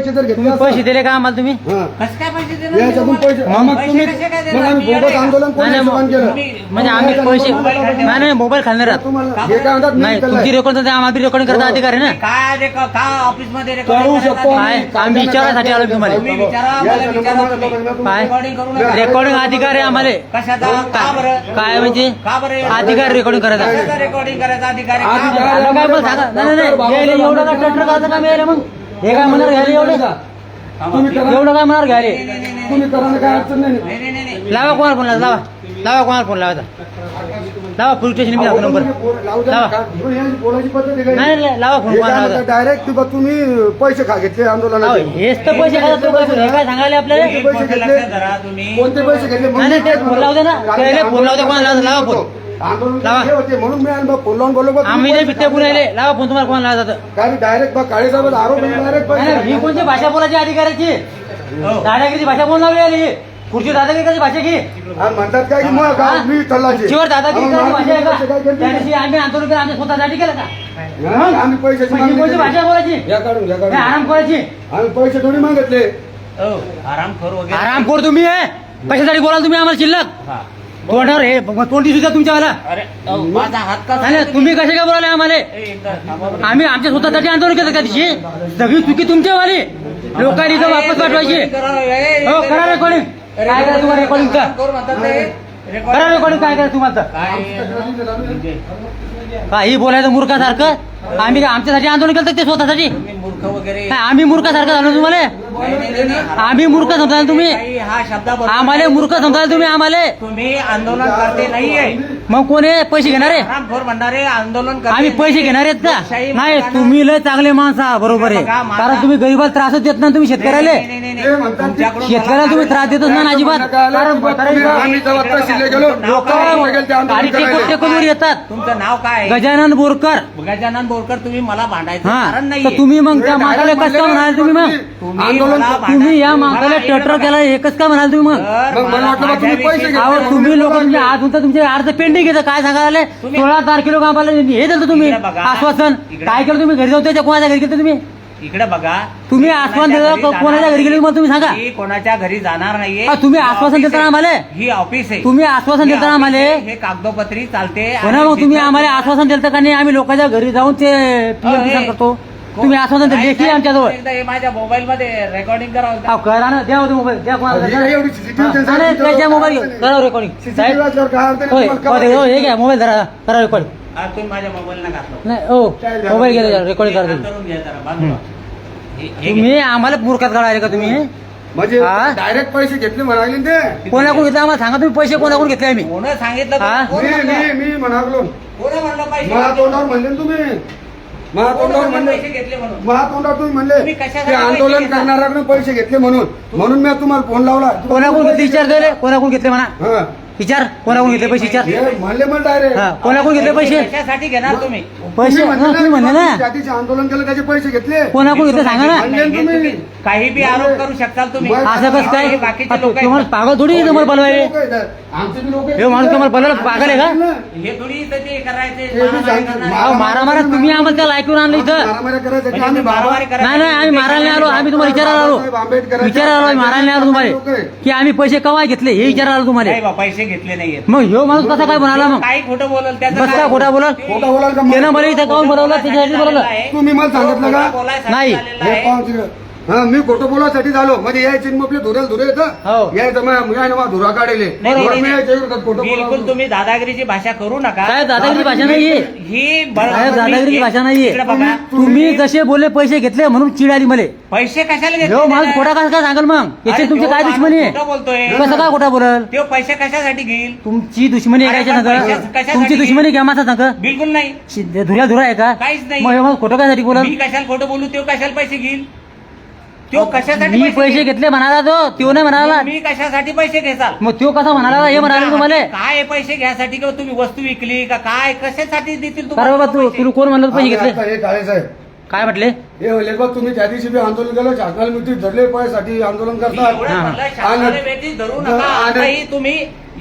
तुम्ही पैसे दिले का आम्हाला तुम्ही? कसं काय पैसे दिले? याच्यातून पैसे मग तुम्ही मग आम्ही बोगस आंदोलन कोणी हिशोबाने केलं? म्हणजे आम्ही पैसे नाही मोबाईल खाणार आहात तुम्हाला हे काय म्हणतात नाही तुमची रेकॉर्ड आम्हाला रेकॉर्डिंग करता अधिकार आहे ना? काय काय ऑफिस मध्ये करू शकतो काय आम्ही विचारासाठी आलो तुम्हाला काय रेकॉर्डिंग अधिकार आहे आम्हाला कशाचा? का बरं? काय म्हणजे का बरं? अधिकार रेकॉर्डिंग करायचा कशाचा रेकॉर्डिंग करायचा अधिकार आहे? का अधिकार बरं? आलं काय पण सांगा नाही नाही यायले एवढं का ट्रॅक्टर करायचं का मिळालं मग हे काय म्हणणार घ्यायला एवढं तुम्ही करा एवढं काय म्हणणार घ्यायले तुम्ही करा काय अडचण नाही नाही, नाही, नाही, नाही. लावा कोणाला फोन लावा लावा कोणाला फोन लावायचा लावा पोलीस स्टेशन मी दाखव नंबर लावा बोलायची पद्धत आहे का? नाही नाही लावा फोन कोणाला लावायचा डायरेक्ट तुम्ही पैसे खा घेतले अहो, आंदोलनाचे हेच तर पैसे खातात लोकं. हे काय सांगायले आपल्याला एक गोष्ट लक्षात धरा तुम्ही. कोणते पैसे घेतले नाही नाही ते फोन लावते ना त्याला फोन लावते कोणाला लावता लावा फोन आंदोलन लावा. हे होते म्हणून मी आणि फोन लावून बोललो बा, आम्ही नाही बित्ते पुरायले लावा फोन तुम्हाला कोणाला लावता काय डायरेक्ट बा काळे साहेब आरोप डायरेक्ट ही कोणती भाषा बोलायची अधिकाराची दादागिरीची भाषा कोण लावली आली खुर्ची दादागिरीची भाषा की म्हणतात काय की मग काय मी ठरलाचे खुर्चीवर दादागिरीची भाषा आहे का त्या दिवशी आम्ही आंदोलन केलं आमच्या स्वतःसाठी केलं का आम्ही पैशाची मग ही कोणती भाषा बोलायची या काढून घ्या हे काढून आराम करायची आम्ही पैसे थोडी मागितले हो, आरामखोर वगैरे आराम कर तुम्ही आहे कशासाठी बोलाल तुम्ही आम्हाला शिल्लक हा. तोंडावर हे तोंडी सुद्धा तुमच्यावाला अरे अहो, माझा हात का नाही नाही, तुम्ही कसे काय बोलाले आम्हाला एकदा थांबा बरं. आम्ही आमच्या स्वतःसाठी आंदोलन केलं का दिवशी सगळी चुकी तुमच्यावाली लोकांनी इथं वापस पाठवायची हो करा रेकॉर्डिंग काय करा तुम्हाला रेकॉर्डिंग का आरामखोर म्हणतात ते. रेकॉर्ड- करा रेकॉर्डिंग काय करा तुम्हाला काही बोलायचं मूर्खासारखं आम्ही आमच्यासाठी आंदोलन केलं ते स्वतःसाठी तुम्ही मूर्ख वगैरे काय आम्ही मूर्खासारखं झालो तुम्हाला नाही, नाही, नाही. आम्ही मूर्ख समजाल तुम्ही काही हा शब्द आम्हाला मूर्ख समजाल तुम्ही आम्हाला तुम्ही आंदोलन करते नाहीये मग कोण आहे पैसे घेणारे आरामखोर म्हणणारे आंदोलन करते आम्ही पैसे घेणार आहेत का लोकशाही नाही मार्गानं- तुम्ही लय चांगले माणसं आहात, बरोबर आहे बघा, माझा- कारण तुम्ही गरीबाला त्रासच देत ना तुम्ही शेतकऱ्याला नाही, नाही, नाही, नाही. ते म्हणतात तुमच्याकडून शेतकऱ्याला मला तुम्ही त्रास देतच ना अजिबात कारण आम्ही जेव्हा तहसीलला गेलो लोक गेले ते आंदोलन तारीख करायला. कोटीवर येतात तुमचं नाव काय आहे? गजानन बोरकर गजानन बोरकर. तुम्ही मला भांडायचं कारण हा नाही तर तुम्ही मग त्या माणसाला कसं काय म्हणाल तुम्ही मग आंदोलन तुम्ही या माणसाला टटर केला एकच का म्हणाल तुम्ही मग मग मला वाटलं बा तुम्ही पैसे घेतले. अहो तुम्ही लोक तुमचे आज होता तुमचे अर्ज पेंडिंग घेतं काय सांगायला 16 तारखेला कामाला हे दिलं तुम्ही इकडे बघा. आश्वासन इकडे काय केलं तुम्ही घरी जाऊ त्याच्या कोणाच्या घरी गेलं तुम्ही इकडे बघा. तुम्ही आश्वासन दिलं कोणाच्या घरी गेले मग तुम्ही सांगा मी कोणाच्या घरी जाणार नाहीये. हा, तुम्ही आश्वासन ऑफिस देता आहे. आम्हाला? ही ऑफिस आहे. तुम्ही आश्वासन ही देता ऑफिस आम्हाला? आहे. हे कागदोपत्री चालते. हो ना मग तुम्ही आम्हाला आश्वासन दिलं का नाही आम्ही लोकांच्या घरी जाऊन ते PMC करतो तुम्ही आश्वासन दिलं लेखी आमच्याजवळ एकदा हे माझ्या मोबाईल मध्ये रेकॉर्डिंग करावं. अहो, करा ना द्या होते मोबाईल द्या कोणाला द्या. एवढी CCTV हा, त्यांच्या नाही, त्याच्या मोबाईल अडचण करा रेकॉर्डिंग CCTV साहेब वाचल्यावर काय अडचण आहे होय तुम्हाला हो, कळवा. हे घ्या मोबाईल धरा करा रेकॉर्डिंग हा, तुम्ही माझ्या मोबाईल घातलं. नाही हो मोबाईल घ्या रेकॉर्डिंग करा तुम्ही. करून घ्या जरा बाजूला. हे घ्या. तुम्ही आम्हाला मूर्खात काढायला का तुम्ही म्हणजे हा? डायरेक्ट पैसे घेतले म्हणाले ना ते कोणाकडून घेतले आम्हाला सांगा तुम्ही पैसे कोणाकडून घेतले आम्ही कोणं सांगितलं हा? कोण म्हणलं? मी म्हणालो कोणं म्हणलं पैसे मला घेतले? तोंडावर म्हणले ना तुम्ही मला कोणं तोंडावर म्हणलं म्हणले पैसे घेतले म्हणून? मला तोंडावर तुम्ही म्हणले तुम्ही कशासाठी ते आंदोलन पैसे घेता? करणाऱ्याकडे पैसे घेतले म्हणून मी तुम्हाला फोन लावला कोणाकडून घेतले विचार दिले कोणाकडून घेतले म्हणा हा. विचार कोणाकडून घेतले पैसे विचार हे म्हणले मला डायरेक्ट हा कोणाकडून घेतले पैसे कशासाठी घेणार तुम्ही? पैसे हा, तुम्ही म्हणले ना जातीचे आंदोलन केलं त्याचे पैसे घेतले कोणाकडून घेतले सांगा ना म्हणले ना तुम्ही. काही बी आरोप करू शकताल तुम्ही. मग असं कसं काय हे बाकीचे लोक तुम्हाला पागल थोडी आहे तुम्हाला बोलवायले लोकं आहेत. आमचे बी लोक हे माणूस तुम्हाला बोलायला पागल आहे का हे थोडी इथं ते करायचे हे बी सांगितलं. अहो मारा मारा तुम्ही आम्हाला त्याला ऐकून आणलं इथं मारामाऱ्या करायसाठी म्हणजे आम्ही तुम्ही मारामारी बाबा करायला नाही नाही आम्ही मारायला नाही आलो आम्ही तुम्हाला विचारायला बाबासाहेब आलो आंबेडकरांच्या विचारायला आलो मारायला नाही आलो लोकं तुम्हाला आहे. की आम्ही पैसे कवा घेतले हे विचारायला आलो तुम्हाला नाही बा, पैसे घेतले नाहीयेत. मग ह्यो माणूस कसा काय म्हणाला मग काही खोटं बोलल त्याचं बस काय? का खोटा बोला खोटं बोलाल का त्यानं मला इथं काऊन बोलवलं त्याच्यासाठी बोलवलं तुम्ही मला सांगितलं का बोलायसाठी नाही. आलेलं हे आहे. पाहून तिकडं. हा मी खोटं बोलासाठी झालो म्हणजे यायचे मग आपले धुरे धुरे हो. येतं यायचं मग धुरा काढले नाही, नाही, नाही, मी यायचे विरोधात खोटं बिलकुल बोला तुम्ही दादागिरीची भाषा करू नका. काय दादागिरी भाषा नाहीये ही साहेब, दादागिरीची भाषा नाहीये. इकडे बघा. तुम्ही जसे बोलले पैसे घेतले म्हणून चिड आली मला पैसे कशाला ह्यो घेतले माणूस खोटा कसा काय सांगाल मग याची अरे, तुमची तो काय माणूस दुश्मनी आहे खोटं बोलतोय. कसं काय खोटा बोलल तो पैसे कशासाठी घेईल? तुमची दुश्मनी आहे अरे, काय पण सांगा कशासाठी तुमची दुश्मनी घ्या माझा सांगा बिलकुल नाही. धुऱ्या धुरा आहे का काहीच नाही. मग ह्यो माणूस खोटं काय बोलल मी कशाला खोटं बोलू? तो कशाला पैसे घेईल? तो कशासाठी मी पैसे घेईल? घेतले म्हणाला तो नाही म्हणाला मी कशासाठी पैसे घेसाल? मग तो कसा म्हणाला हे म्हणाले तुम्हाला काय पैसे घ्यासाठी किंवा तुम्ही वस्तू विकली का काय कशासाठी देतील अरे बाबा तू पैसे? तुला कोण म्हणलं पैसे घेतले आता हे काळे साहेब काय म्हटले हे होले बघ तुम्ही त्या दिवशी बी आंदोलन केलं शासनाला मिठी धरले पैसाठी आंदोलन करतात एवढं हा. म्हणलं, शासनाने वेठी धरू नका. आणि- आताही तुम्ही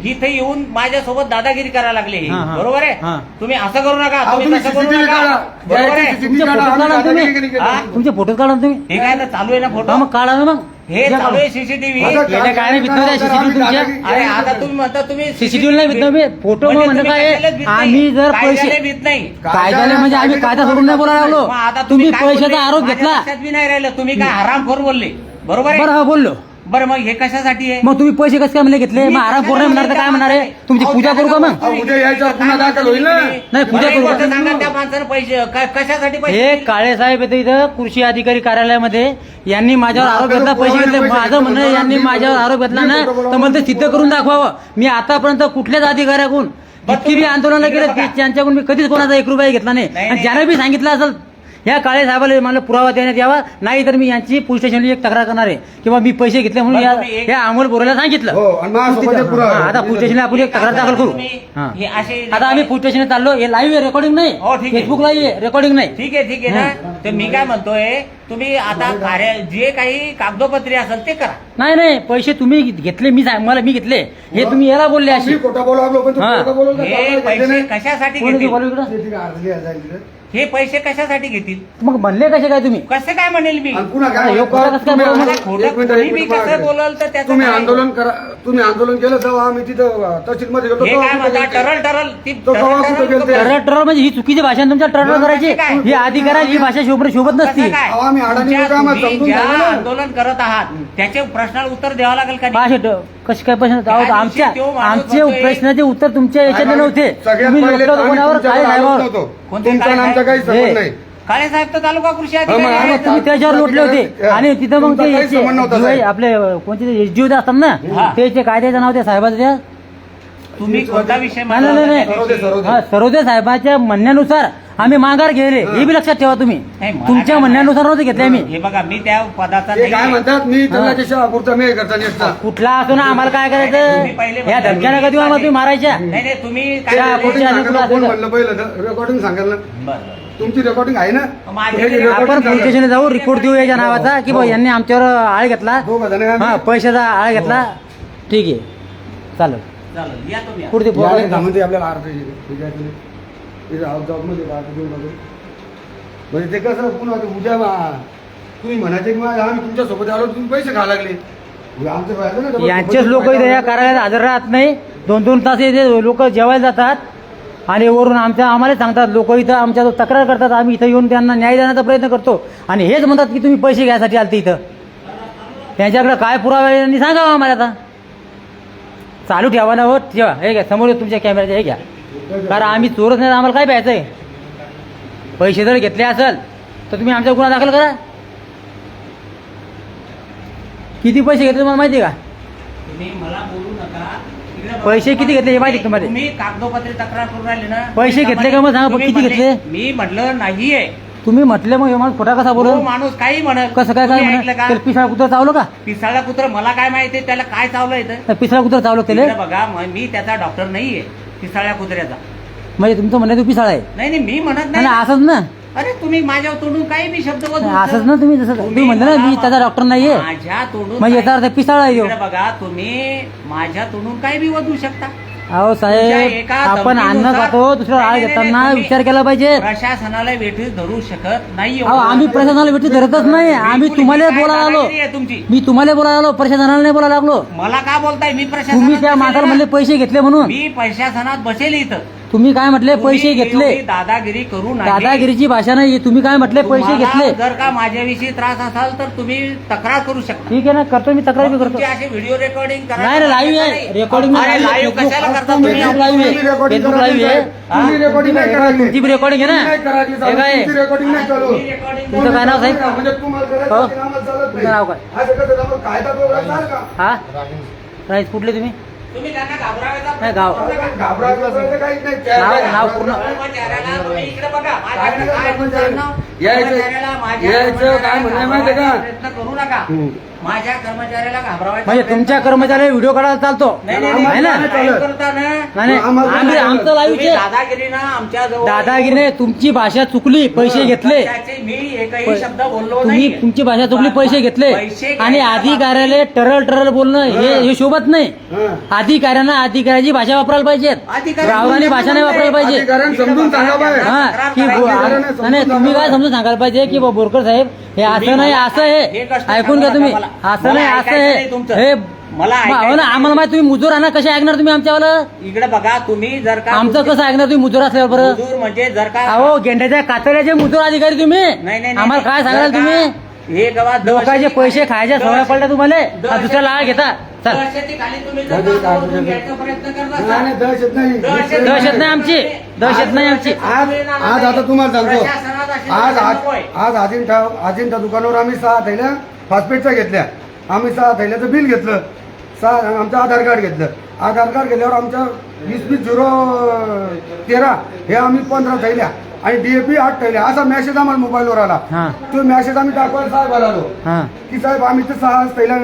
इथे येऊन माझ्यासोबत दादागिरी करायला लागले हा, हा. बरोबर हा. आहे तुम्ही असं करू नका अहो, तुम्ही तुम्ही तसं करू CCTV नका काढा. बरोबर आहे CCTV तुमचे काढा. फोटो आम्ही काढा तुम्ही. दादागिरी केली. हा? तुमचे फोटो काढा ना तुम्ही हे काय ना चालू आहे ना हा, फोटो मग काढा ना मग हे चालू आहे सीसीटीव्ही आता गेल्या काय नाही भीती नाही, CCTV तुमच्या. अरे आता तुम्ही म्हणता तुम्ही सीसीटीव्ही नाही भीत नाही फोटो म्हणजे म्हणजे तुम्ही काय कशालाच भीत नाही. आम्ही जर कायद्याला पैसे भीत नाही कायद्याने म्हणजे आम्ही कायदा सोडून नाही बोलायला मग लागलो आता तुम्ही काय बोलले? पैशाचा आरोप माझ्या घेतला लक्षात बी नाही राहिलं तुम्ही काय हरामखोर बोलले बरोबर बरं आहे हा बोललो बरं मग हे कशासाठी आहे मग तुम्ही पैसे कसं काय म्हणले घेतले मग आराम करू नाही म्हणणार तर काय म्हणणार आहे तुमची पूजा करू का मग अहो, उद्या यायच्यावर पुन्हा दाखल होईल ना. नाही, पूजा मला एक करू. गोष्ट सांगा त्या माणसानं पैसे कशासाठी पैसे हे दिले? काळे साहेब येते इथं कृषी अधिकारी कार्यालयामध्ये यांनी माझ्यावर मग आरोप आपल्याला घेतला पैसे पोरांनी घेतले पैसे माझं म्हणणं घेतले, यांनी मी माझ्यावर आरोप घेतला ना खोटं बोलावं. तर मला ते सिद्ध करून दाखवावं मी आतापर्यंत कुठल्याच अधिकाऱ्याकडून जितकी बी आंदोलन इकडे केलं बघा. त्यांच्याकडून मी कधीच कोणाचा 1 रुपया घेतला नाही नाही, आणि नाही. ज्याने बी सांगितलं असेल ह्या काळे साहेबाला मला पुरावा देण्यात यावा नाही तर मी यांची पोलीस स्टेशनला एक तक्रार करणार आहे किंवा मी पैसे घेतले म्हणून बरं, तुम्ही एक- या अमोल बोराला सांगितलं हो, आणि माझ्यासोबत एक पुरावा आहे. हा, आता पोलीस स्टेशनला आपण एक तक्रार दाखल करू तुम्ही हा. हे असे आता आम्ही पोलीस स्टेशनला चाललो हे लाईव्ह आहे रेकॉर्डिंग नाही हो, ठीक आहे. फेसबुक लाईव्ह आहे रेकॉर्डिंग नाही ठीक आहे ना तर मी काय म्हणतोय तुम्ही आता कार्य जे काही कागदोपत्री असेल ते करा नाही नाही पैसे तुम्ही घेतले मी घेतले हे तुम्ही याला बोलले अशी मी खोटं बोलावं लागलो, पण तू हा. खोटं बोलवलं तर हे चालणार पैसे नाही. कशासाठी कोणी ते घेतील बोलू इकडं? ठीक आहे, अर्ज लिहायला जाईल तिकडे. हे पैसे कशासाठी घेतील मग म्हणले कसे काय तुम्ही कसे काय म्हणेल मी आणि पुन्हा काय हे कोणाला कसं काय तुम्ही बोलवलं? आंदोलन- खोटं एक मिनिट, कोणी एक बी मिनिट कसं मागे. बोलाल तर त्याचं तुम्ही काय? आंदोलन करा तुम्ही आंदोलन केलं तेव्हा आम्ही तिथं तहसीलमध्ये गेलो हे तेव्हा काय कुठं म्हणतात गेलते? टरल ती तो केव्हा कुठं गेलते? टर्रर म्हणजे ही चुकीची भाषा आहे तुमच्या टर्रर मग करायची काय? ही अधिकाराची ही भाषा शोभत नसती कसं काय? अहो, आम्ही अडाणी तुमच्या- लोकं आम्हाला तुम्ही समजून ज्या घ्यावं ना. आंदोलन करत आहात त्याचे प्रश्नाला उत्तर द्यावं लागेल का नाही? भाषा कशी काय प्रश्न त्या दिवशी आमच्या तो माणूस आमचे म्हणतोय- प्रश्नाचे उत्तर तुमच्या याच्यातले नव्हते सगळ्यात तुम्ही पहिले लटकवलं आम्ही कोणावर तुमच्यावर काय आलोच साहेबावर नव्हतो. कोणते तुमचा काय आणि आमचा काही हे. संबंध नाही काळे साहेब तर तालुका कृषी मग अधिकारी आम्ही- आहेत. तुम्ही त्याच्यावर लोटले होते आणि तिथं मग तुमचा ते काही संबंध नव्हता, याचे साहेब. आपले कोणते एसजीओ असतात ना हा. त्याचे कायद्याचं नाव त्या साहेबाचं त्या तुम्ही कोणता विषय नाही नाही नाही सरोदे, सरोदे. हा, सरोदे साहेबाच्या म्हणण्यानुसार आम्ही माघार गेले हे बी लक्षात ठेवा तुम्ही नाही, मला तुमच्या काय- म्हणण्यानुसार नव्हते घेतले आम्ही हे बघा मी त्या पदाचा ते काय नाही म्हणतात मी त्याच्या शाहपूरचा मी करता नेसता कुठला असो ना आम्हाला काय तुम्ही करायचं पहिले या म्हणता. धमक्यानं कधी आम्हाला तुम्ही मारायच्या नाही नाही तुम्ही त्या काय पुढच्या बोलले? आणि तुला कोण असं- म्हणलं पहिलं रेकॉर्डिंग सांगायला बरं. तुमची रेकॉर्डिंग आहे ना माझ्या हे घरी recording आपण पोलीस सांगा. स्टेशनला जाऊ रिपोर्ट देऊ याच्या नावाचा की बा यांनी आमच्यावर आळ घेतला दोघं जण आहे आम्ही. हा पैशाचा आळ घेतला ठीक आहे चालेल चालेल या तुम्ही पुढे या बोला. नाही का म्हणजे आपल्याला अर्ज येईल. ठीक आहे तुम्ही इथं आउट जॉबमध्ये अर्ज देऊन बघू. म्हणजे ते कसं पुन्हा ते उद्या तुम्ही म्हणायचे की आम्ही तुमच्या सोबत आलो तुम्ही पैसे खा लागले आमचं पाहिजे ना यांचेच लोक इथे या कार्यालयात हजर राहत नाही 2-2 तास इथे लोक जेवायला जातात आणि वरून आम्हाला सांगतात लोक इथं आमच्या तक्रार करतात आम्ही इथं येऊन त्यांना न्याय देण्याचा प्रयत्न करतो आणि हेच म्हणतात की तुम्ही पैसे घ्यायसाठी आलते इथं त्यांच्याकडे काय पुरावा आहे यांनी सांगावं आम्हाला आता चालू ठेवा ना हो ठेवा हे घ्या समोर तुमच्या कॅमेऱ्याच्या हे घ्या कारण आम्ही चोरच नाही आम्हाला काय प्यायचं आहे पैसे जर घेतले असेल तर तुम्ही आमचा गुन्हा दाखल करा किती पैसे घेतले मला माहिती आहे का तुम्ही मला बोलू नका इकडे बघा. पैसे किती घेतले हे माहिती आहे तुम्हाला तुम्ही कागदोपत्री तक्रार करून राहिले ना पैसे घेतले का मग सांगा, तुम्ही किती म्हणले- घेतले? मी म्हटलं नाहीये तुम्ही म्हटले मग हे माणूस खोटा कसा तो बोलून माणूस काही म्हणत कसं काय तुम्ही काय ऐकलं का म्हणा पिसाळा कुत्र चावलं का पिसाळा कुत्र मला काय माहिती त्याला काय चावलं इथं पिसाळा कुत्र चावलं त्याला इकडे बघा मी त्याचा डॉक्टर नाहीये पिसाळ्या कुत्र्याचा म्हणजे तुमचं म्हणणं आहे तो पिसाळा आहे नाही नाही मी म्हणत नाही नाही असंच ना अरे तुम्ही माझ्या तोंडून काही बी शब्द वदवू असंच ना तुम्ही जसं तुम्ही म्हणलं ना मी त्याचा डॉक्टर नाहीये माझ्या तोंडून म्हणजे याचा अर्थ पिसाळा आहे ह्यो. इकडे बघा तुम्ही माझ्या तोंडून काही बी वदवू शकता अहो तुमच्या साहेब एका आपण अन्न धमकीनुसार- खातो दुसऱ्या आळ नाही, नाही, घेताना तुम्ही विचार केला पाहिजे प्रशासनाला वेठीस धरू शकत नाही अहो आम्ही प्रशासनाला भेटी धरतच नाही आम्ही बिलकुल तुम्हाला ही काय बोलायला आलो दादागिरी आहे तुमची मी तुम्हाला बोलायला आलो प्रशासनाला नाही बोलायला लागलो मला का बोलताय मी तुम्ही प्रशासनात त्या बसेल माणसाला ना. म्हणले पैसे घेतले म्हणून मी प्रशासनात बसेल इथं तुम्ही काय म्हटले पैसे तुम्ही घेतले एवढी दादागिरी करू नये दादागिरीची भाषा नाही तुम्ही काय म्हटले पैसे तुम्हाला घेतले जर का माझ्याविषयी त्रास असाल तर तुम्ही तक्रार करू शकता ठीक आहे ना करतो मी तक्रार बी करतो तुमचे असे व्हिडिओ रेकॉर्डिंग करा नाही लाईव्ह आहे रेकॉर्डिंग अरे लाईव्ह कशाला करता तुम्ही फेसबुक लाईव्ह आहे फेसबुक लाईव्ह आहे तुम्ही रेकॉर्डिंग नाही करायची. तुमची रेकॉर्डिंग आहे नाही ना करायची, हे काय तुमची रेकॉर्डिंग नाही चालू मी recording तुमचं काय नाव साहेब म्हणजे तुम्हाला करायचं हो? असेल, आम्हाला चालत नाही. तुमचं नाव काय? असं कसं आपण कायदा तोडायला चाल का? हा राईस कुठले तुम्ही तुम्ही त्यांना घाबरावायचा नाही, गाव. घाबरायचं काहीच नाही. नाव पूर्ण कर्मचाऱ्याला तुम्ही इकडे बघा माझ्याकडे काय तुमचं नाव कर्मचाऱ्याला माझ्या यायचं काय म्हणणं माहितीये का? प्रयत्न करू नका. माझ्या कर्मचाऱ्याला घाबरवायचा म्हणजे तुमच्या कर्मचाऱ्याला व्हिडिओ काढायला चालतो नाही आहे ना? नाही, आमचं लाईव्ह तुम्ही दादागिरीनं आमच्या जवळ दादागिरीने तुमची भाषा चुकली, पैसे घेतले. मी एकही शब्द बोललो तुम्ही नाही. तुमची भाषा चुकली, पैसे घेतले पैसे आणि अधिकाऱ्याला टरल बोलणं हे शोभत नाही. अधिकाऱ्यांना अधिकाऱ्याची भाषा वापरायला पाहिजे, रावरानी भाषा नाही वापरायला पाहिजे. अधिकाऱ्यांना समजून सांगा पाहिजे. हा की नाही तुम्ही काय समजून सांगायला पाहिजे की बोरकर साहेब हे असं नाही असं हे ऐकून घ्या तुम्ही. असं नाही असं हे मला हो ना, आम्हाला माहिती तुम्ही मुजूर आहे ना, कसे ऐकणार तुम्ही आमच्यावाला? इकडे बघा, तुम्ही जर का आमचं कसं ऐकणार तुम्ही मुजूर असल्यावर बरं? मजूर म्हणजे जर का अहो गेंड्याच्या कातड्याचे मुजूर अधिकारी तुम्ही नाही, आम्हाला काय सांगाल तुम्ही? हे गावात लोकांचे पैसे खायच्या सवय पडल्या तुम्हाला, दुसऱ्या लाळ घेता. चल खाली तुम्ही जर का ओरडून घ्यायचा प्रयत्न करत असाल, नाही, दहशत नाही. दहशत नाही आमची, दहशत नाही आमची. आज आता तुम्हाला सांगतो, प्रशासनात अशी आज नकोय. आज अजिंठा दुकानावर आम्ही 6 थैल्या फॉस्फेटच्या घेतल्या. आम्ही 6 थैल्याचं बिल घेतलं, आमचं आधार कार्ड घेतलं. आधार कार्ड घेतल्यावर आमच्या 20/013 हे आम्ही 15 थैल्या आणि DAP 8 थैल्या असा मेसेज आम्हाला मोबाईलवर आला. हा. तो मेसेज आम्ही दाखवायला साहेबाला आलो हा की साहेब आम्ही तर 6 थैल्या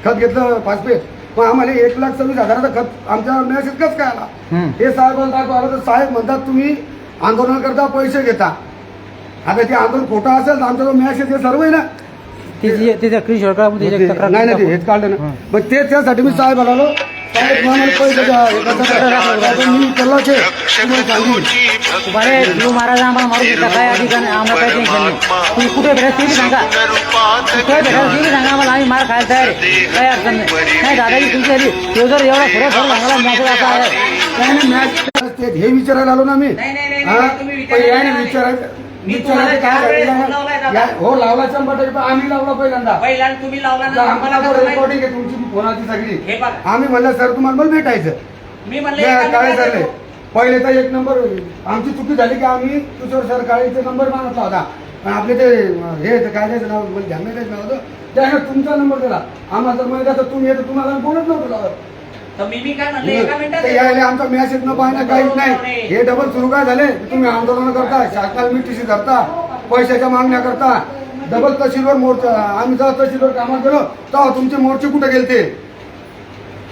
खत घेतलं फॉस्फेट, पण आम्हाला 1,26,000 खत आमच्या मेसेज कसं काय आला? हे साहेबांना दाखवलं तर साहेब म्हणतात तुम्ही आंदोलन करता पैसे घेता. आता ते आंदोलन खोटं असेल तर आमचा जो मेसेज हे सर्व आहे ना तिथे क्रिश नाही नाही हेच काढलं ना. मग त्यासाठी मी साहेब आलो. साहेब मला पैसे द्या, मी केलं ते तुम्हाला सांगेन. बरे जीव महाराज आम्हाला मारू शकता, काय अधिकार नाही, आम्हाला काही टेन्शन नाही. तुम्ही कुठे भेटायचं ते बी सांगा, कुठे भेटायचं ते बी सांगा आम्हाला, आम्ही मार खायला तयार आहे, काही अडचण नाही. नाही दादाजी तुमची आली तो जर एवढा सरळ सांगायला मॅसेज असा आहे. काय नाही मॅच हे विचारायला आलो ना मी. नाही, हा? तुम्ही पण याने विचारायचं मी तुम्हाला काय चार वेळेस झालेलं लावलाय आहे? दादा. हो लावला 100%, पण आम्ही लावला पहिल्यांदा. पहिल्यांदा तुम्ही लावला ना, आम्हाला आम्हाला कसं माहित? रेकॉर्डिंग आहे तुमची फोनाची सगळी. हे बघा, आम्ही म्हणलं सर तुम्हाला मला भेटायचं. मी म्हणलं काय एका मिनिटात झालंय येतो. पहिले तर 1 नंबर आमची चुकी झाली की आम्ही तुझ्यावर सर काळेचे नंबर मागितला होता, पण आपले ते हे काय त्याचं नाव म्हणजे ध्यानाचं नाव होतं त्याने तुमचा नंबर दिला. आम्हाला जर माहिती तर तुम्ही येतो, तुम्हाला बोलत नव्हतं लावत. तर मी काय म्हणलं एका मिनिटात ते येतो. यायला आमचा मेसेज न पाहणं काहीच नाही. हे डबल सुरू काय झाले तुम्ही आंदोलन करता, शासनाला मिठीशी धरता, पैशाच्या मागण्या करता, डबल तहसीलवर मोर्चा. आम्ही जेव्हा तहसीलवर कामात गेलो तेव्हा तुमचे मोर्चे कुठे गेलते?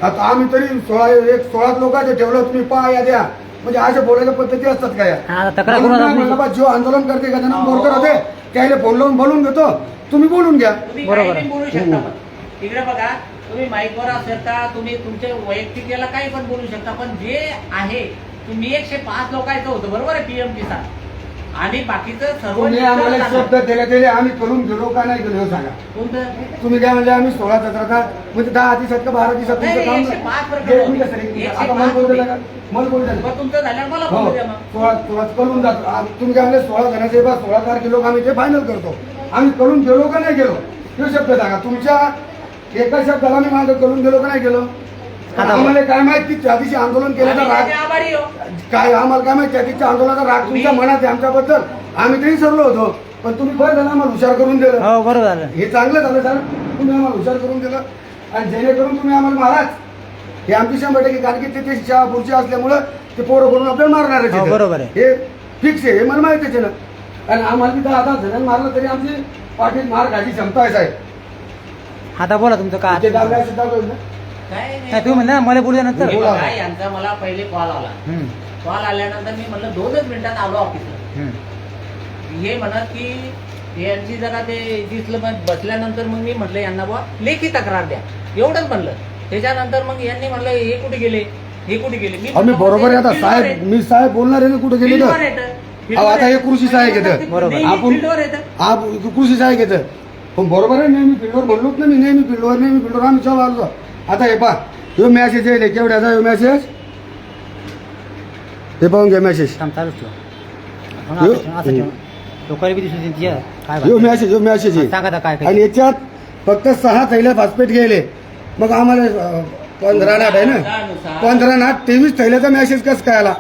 आता आम्ही तरी 16 लोकांचे ठेवलं, तुम्ही पहा या द्या. म्हणजे अशा बोलायच्या पद्धती असतात काय? हा, तक्रार करून आपण- म्हणलं बा, जो आंदोलन करते का त्यांना बोलकर होते त्याला फोन लावून बोलून घेतो, तुम्ही बोलून घ्या. तुम्ही बरोबर काही बोलू शकता, पण इकडे बघा, तुम्ही माईकवर असेल तुम्ही तुमचे वैयक्तिक याला काही पण बोलू शकता, पण जे आहे तुम्ही 105 लोकांचं होतं बरोबर आहे PM किसान, आणि बाकीचं सर्व तुम्ही आम्हाला एक शब्द दिले आम्ही करून गेलो का नाही गेलो हे सांगा. कोणतं? तुम्ही काय म्हणजे आम्ही 16-17 म्हणजे 10 दिवसात का 12 दिवसात नाही, तुमचं काम 105 प्रकरण एक होते. मिनिट सर, एक मिनिट. आता 105 मला बोलू द्या का? मला बोलू द्या. मग तुमचं झाल्यावर मला हो बोलू द्या मग. 16 करून जातो. तुम्ही काय म्हणले 16 जणांचे बा 16 तारखेला आम्ही ते फायनल करतो. आम्ही करून गेलो का नाही गेलो तो शब्द सांगा. तुमच्या एका शब्दाला मी माझं करून गेलो का नाही गेलो? आम्हाला काय माहित की त्या दिवशी आंदोलन केलं तर आम्ही राग त्याचे आभारी हो. काय आम्हाला काय माहिती त्या दिवशी आंदोलनाचा राग तुमच्या मनात आहे आमच्याबद्दल. आम्ही तरी सरलो होतो, पण तुम्ही बरं झालं आम्हाला हुशार करून दिलं. हो बरोबर झालं. हे चांगलं झालं सर, तुम्ही आम्हाला हुशार करून दिलं. आणि जेणेकरून तुम्ही आम्हाला महाराज हे आमची 100% कारण की ते शाळा पुढची असल्यामुळं ते पोरं करून आपल्याला मारणार हो, बरोबर आहे. हे फिक्स आहे, हे मला माहितीच आहे ना. आणि आम्हाला तिथं आता जणांना मारलं तरी आमची पाठीत मार घायची क्षमता आहे साहेब. आता बोला तुमचं ते काय दाबल्या सुद्धा करू ना. काय नाही नाही. तुम्ही म्हणले ना मला बोलू नंतर. हे बघा, यांचा मला पहिले कॉल आला. हम्म, कॉल आल्यानंतर मी म्हणलं 2च मिनिटात आलो ऑफिसला. हम्म. हे म्हणत की यांची जरा ते दिसलं, मग बसल्यानंतर मग मी म्हटलं यांना बुवा लेखी तक्रार द्या, एवढंच म्हणलं. त्याच्यानंतर मग यांनी म्हणलं हे कुठे गेले, हे कुठे गेले. मी आम्ही बरोबर आहे आता फील्डवर साहेब, आहेत. मी साहेब बोलणार आहे ना कुठे गेले फील्डवर तर आहेत. अहो, आता हे कृषी सहाय्यक येतं. बरोबर. नेहमी आपण- फील्डवर येतं. आप कृषी सहाय्यक येतं, पण बरोबर आहे नेहमी फील्डवर म्हणलोच ना मी. नेहमी फील्डवर आम्ही चला आलो. आता हे पहा ह्यो मॅसेज आहे केवढ्याचा ह्यो मॅसेज, हे पाहून घ्या मॅसेज. काम चालूच ठेवा. हो ना, असं ठेवा. लोकांना बी दिसून येते, काय ह्यो बात. मॅसेज आहे सांगा आता काय आणि याच्यात फक्त 6 थैल्या फॉस्फेट गेले. मग आम्हाला 15/8 आहे ना, 15/8 थैल्याचा मॅसेज कसं काय आला?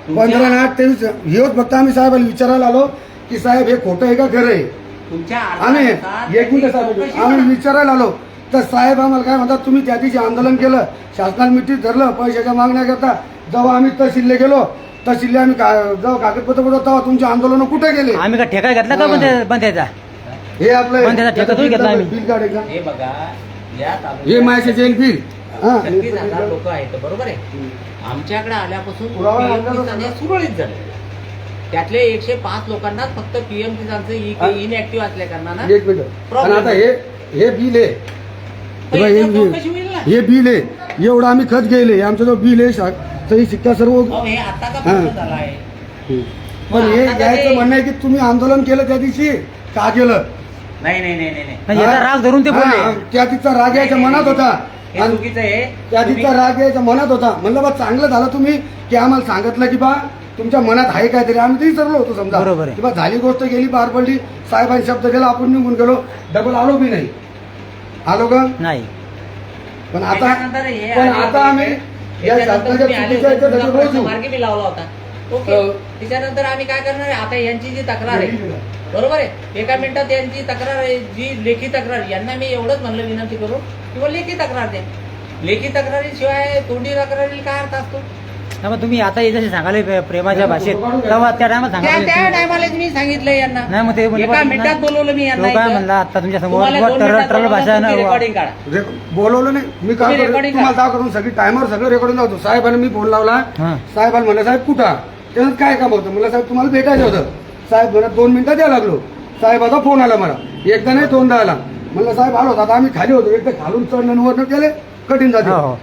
15/8 हेच फक्त आम्ही साहेबाला विचारायला आलो की साहेब हे खोटं आहे का खरं आहे? तुमच्या आम्ही अर्थानुसार एक मिनिट साहेब चौकशी आम्ही करा. विचारायला आलो तर साहेब आम्हाला काय म्हणतात, तुम्ही त्या दिवशी आंदोलन केलं, शासनाला मिठीत धरलं, पैशाच्या मागण्या करता. जेव्हा आम्ही तहसीलला गेलो तहसीलला आम्ही जेव्हा कागदपत्र बनवतो तेव्हा तुमचे आंदोलन कुठे गेले? आम्ही का ठेका घेतला का पण त्याचा हे आपलं पण त्याचा ठेका तुम्ही घेतला आम्ही. बिल काढायचं हे बघा या हे माझ्या जैन बिल हा 36,000 लोक आहेत बरोबर आहे. आमच्याकडे आल्यापासून पुरावा PM लागला किसान हे सुरळीत झालं. त्यातले 105 लोकांनाच फक्त PM किसानचं इनऍक्टिव्ह असल्या कारणानं एक मिनिट. आणि आता हे बिल आहे पण हे बघा, याच्यावर हे चौकशी होईल ना. हे बिल आहे एवढं आम्ही खत गेले आमचं जो बिल आहे सही शिक्का सर्व अहो, हे आता का प्रश्न झाला आहे? पण हे आता यायचं ते- म्हणणं आहे की तुम्ही आंदोलन केलं त्या दिवशी का केलं? नाही याचा राग धरून ते बोलले. हा, त्या तिचा राग यायच्या मनात होता हे आणि चुकीचं आहे. त्या तिचा राग यायच्या मनात होता. म्हणलं बा चांगलं झालं तुम्ही की आम्हाला सांगितलं की बा तुमच्या मनात आहे काहीतरी आम्ही ते विसरलो होतो समजा बरोबर आहे. की बा झाली गोष्ट गेली पार पडली साहेबांनी शब्द दिला आपण निघून गेलो डबल आलो बी नाही आलो का नाही पण आता त्याच्यानंतर हे पण आले आता होते. आम्ही या त्याच्यानंतर शासनाच्या तुम्ही आले चुकीच्या होते, याच्यासाठी तुमचा रोज प्रश्न येऊ. मार्गी बी लावला होता. ओके हो. त्याच्यानंतर आम्ही काय करणार आहे आता यांची जी तक्रार आहे बरोबर आहे एका मिनिटात यांची तक्रार आहे जी लेखी तक्रार यांना मी एवढंच म्हणलं विनंती करू किंवा लेखी तक्रार द्या. लेखी तक्रारीशिवाय तोंडी तक्रारीला काय अर्थ असतो? त्यामुळे तुम्ही आता हे जसे सांगाले प्रेमाच्या भाषेत तेव्हा त्या टायमात त्या सांगाले टायमाला मी सांगितलं यांना नाही मग ते एका मिनिटात बोलवलं मी यांना तो काय इथं. म्हणला आता तुमच्या समोर तुम्हाला 2 मिनिटात ट्रल भाषा बोलवलं, तुम्ही रेकॉर्डिंग काढा. बोलवलं नाही मी काय तुम्ही करतो recording तुम्हाला दाव करून सगळी टायमर सगळं रेकॉर्डिंग लावतो साहेबांनी मी फोन लावला हा. साहेबांना म्हणलं साहेब कुठं त्याच्यात काय काम होतं मला साहेब तुम्हाला भेटायचं होतं साहेब म्हणत 2 मिनिटात यायला लागलो साहेबाचा फोन आला मला एकदा नाही दोनदा आला म्हणलं साहेब आलो आता आम्ही खाली होतो एकदा खालून चढणं वरनं केले कठीण जाते हो, हो.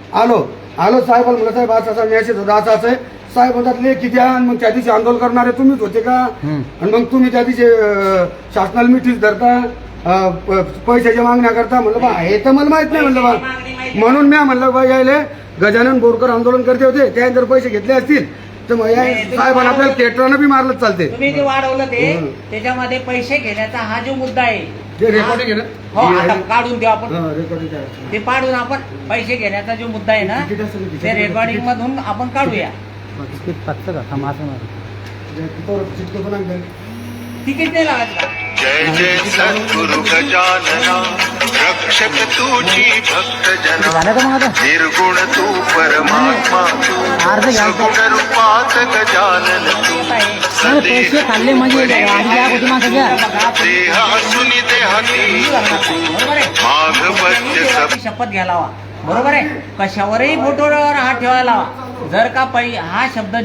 आलो साहेबाला म्हणलं साहेब असा मेसेज होता असं आहे साहेब म्हणतात ले किती आहे आणि मग त्या दिवशी आंदोलन करणारे तुम्हीच होते का हम्म. आणि मग तुम्ही त्या दिवशी शासनाला मिठीच धरता पैशाच्या मागण्या करता म्हणलं बा हे तर मला माहित नाही म्हणलं बा म्हणून मी म्हणलं बा यायले गजानन बोरकर आंदोलन करते होते त्या जर पैसे घेतले असतील तर मग या साहेबांना आपल्याला थिएटरनं बी मारलं चालते तुम्ही जे वाढवलं ते हं. त्याच्यामध्ये पैसे घेण्याचा हा जो मुद्दा आहे जे recording आहे ना? हो आता काढून देऊ आपण रेकॉर्डिंग काय ते पाडून आपण पैसे घेण्याचा जो मुद्दा आहे ना तिकीट असेल, तिकीट. ते रेकॉर्डिंग मधून आपण काढूया. पत्त का थांब असं नाही. चिटकवतो ना तिकीट नाही लावायचं का? जय जय सद्गुरु गजानना रक्षक तुझी भक्त जना झालं का मग आता निर्गुण तू परमात्मा तू अर्ध घ्यायचं. सगुण रूपात गजानन तू नाही, पैसे खाल्ले म्हणजे आधी घ्या होती माणसाच्या देह असूनी देहाती बरोबर आहे माघ पद्य सब देवाची शपथ घ्यायला हवा बरोबर आहे कशावरही फोटोवर हात ठेवायला हवा जर का हा शब्द